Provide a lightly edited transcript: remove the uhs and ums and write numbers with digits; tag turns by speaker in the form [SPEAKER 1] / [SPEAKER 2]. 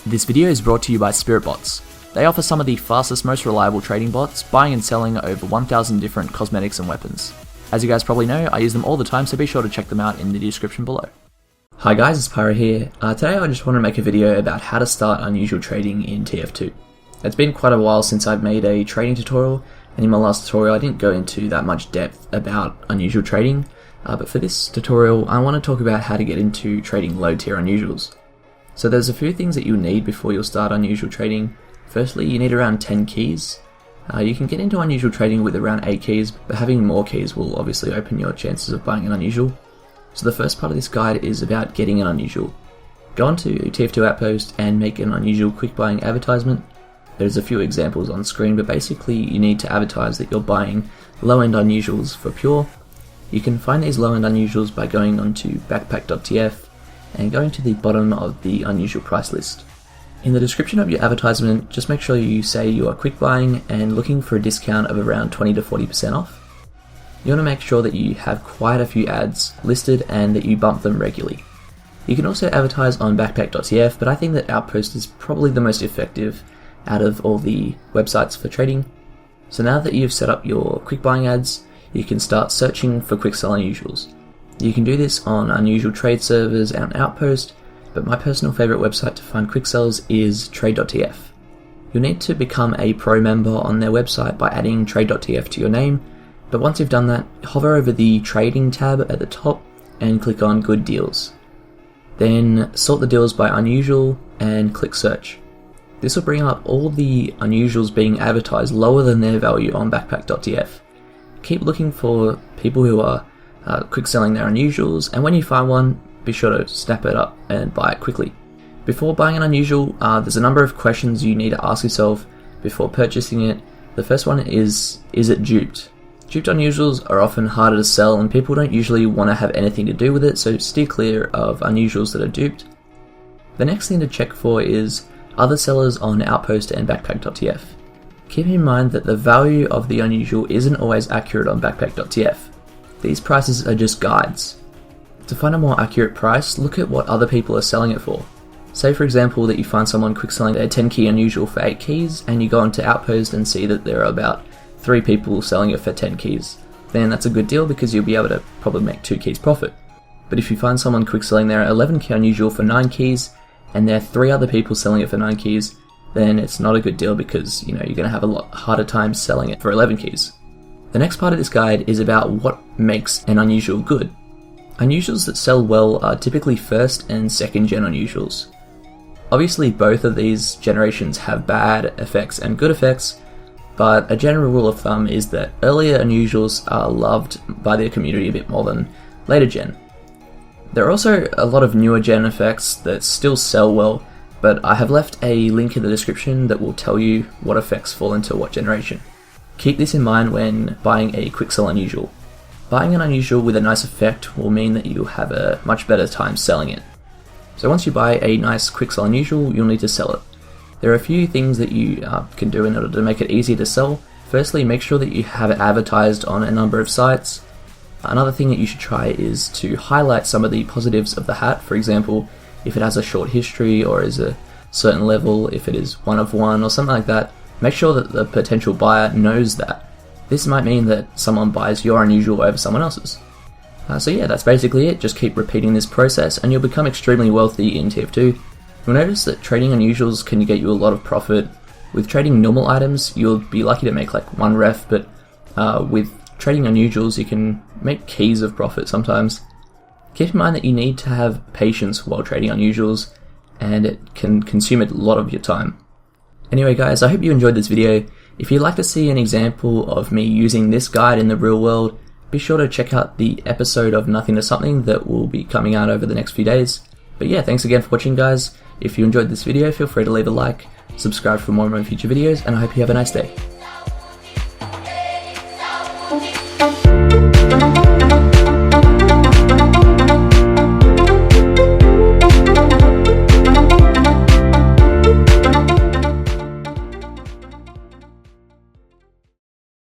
[SPEAKER 1] This video is brought to you by SpiritBots. They offer some of the fastest, most reliable trading bots, buying and selling over 1,000 different cosmetics and weapons. As you guys probably know, I use them all the time, so be sure to check them out in the description below. Hi guys, it's Pyro here. Today I just want to make a video about how to start unusual trading in TF2. It's been quite a while since I've made a trading tutorial, and in my last tutorial I didn't go into that much depth about unusual trading, but for this tutorial I want to talk about how to get into trading low tier unusuals. So there's a few things that you'll need before you'll start unusual trading. Firstly, you need around 10 keys. You can get into unusual trading with around 8 keys, but having more keys will obviously open your chances of buying an unusual. So the first part of this guide is about getting an unusual. Go on to TF2 Outpost and make an unusual quick buying advertisement. There's a few examples on screen, but basically you need to advertise that you're buying low-end unusuals for pure. You can find these low-end unusuals by going onto Backpack.tf and going to the bottom of the unusual price list. In the description of your advertisement, just make sure you say you are quick buying and looking for a discount of around 20 to 40% off. You want to make sure that you have quite a few ads listed and that you bump them regularly. You can also advertise on Backpack.tf, but I think that Outpost is probably the most effective out of all the websites for trading. So now that you've set up your quick buying ads, you can start searching for quick sell unusuals. You can do this on unusual trade servers and Outpost, but my personal favourite website to find quick sells is Trade.tf. You'll need to become a pro member on their website by adding Trade.tf to your name, but once you've done that, hover over the trading tab at the top and click on good deals. Then sort the deals by unusual and click search. This will bring up all the unusuals being advertised lower than their value on Backpack.tf. Keep looking for people who are quick selling their unusuals, and when you find one, be sure to snap it up and buy it quickly. Before buying an unusual, there's a number of questions you need to ask yourself before purchasing it. The first one is it duped? Duped unusuals are often harder to sell and people don't usually want to have anything to do with it, so steer clear of unusuals that are duped. The next thing to check for is other sellers on Outpost and Backpack.tf. Keep in mind that the value of the unusual isn't always accurate on Backpack.tf. These prices are just guides. To find a more accurate price, look at what other people are selling it for. Say for example that you find someone quick selling their 10 key unusual for 8 keys and you go onto Outpost and see that there are about 3 people selling it for 10 keys. Then that's a good deal because you'll be able to probably make 2 keys profit. But if you find someone quick selling their 11 key unusual for 9 keys and there are 3 other people selling it for 9 keys, then it's not a good deal because you're going to have a lot harder time selling it for 11 keys. The next part of this guide is about what makes an unusual good. Unusuals that sell well are typically first and second gen unusuals. Obviously both of these generations have bad effects and good effects, but a general rule of thumb is that earlier unusuals are loved by their community a bit more than later gen. There are also a lot of newer gen effects that still sell well, but I have left a link in the description that will tell you what effects fall into what generation. Keep this in mind when buying a quick sell unusual. Buying an unusual with a nice effect will mean that you'll have a much better time selling it. So once you buy a nice quick sell unusual, you'll need to sell it. There are a few things that you can do in order to make it easier to sell. Firstly, make sure that you have it advertised on a number of sites. Another thing that you should try is to highlight some of the positives of the hat. For example, if it has a short history or is a certain level, if it is 1 of 1 or something like that, make sure that the potential buyer knows that. This might mean that someone buys your unusual over someone else's. So yeah, that's basically it. Just keep repeating this process and you'll become extremely wealthy in TF2. You'll notice that trading unusuals can get you a lot of profit. With trading normal items, you'll be lucky to make like 1 ref, but with trading unusuals, you can make keys of profit sometimes. Keep in mind that you need to have patience while trading unusuals, and it can consume a lot of your time. Anyway guys, I hope you enjoyed this video. If you'd like to see an example of me using this guide in the real world, be sure to check out the episode of Nothing to Something that will be coming out over the next few days. But yeah, thanks again for watching guys. If you enjoyed this video, feel free to leave a like, subscribe for more of my future videos, and I hope you have a nice day.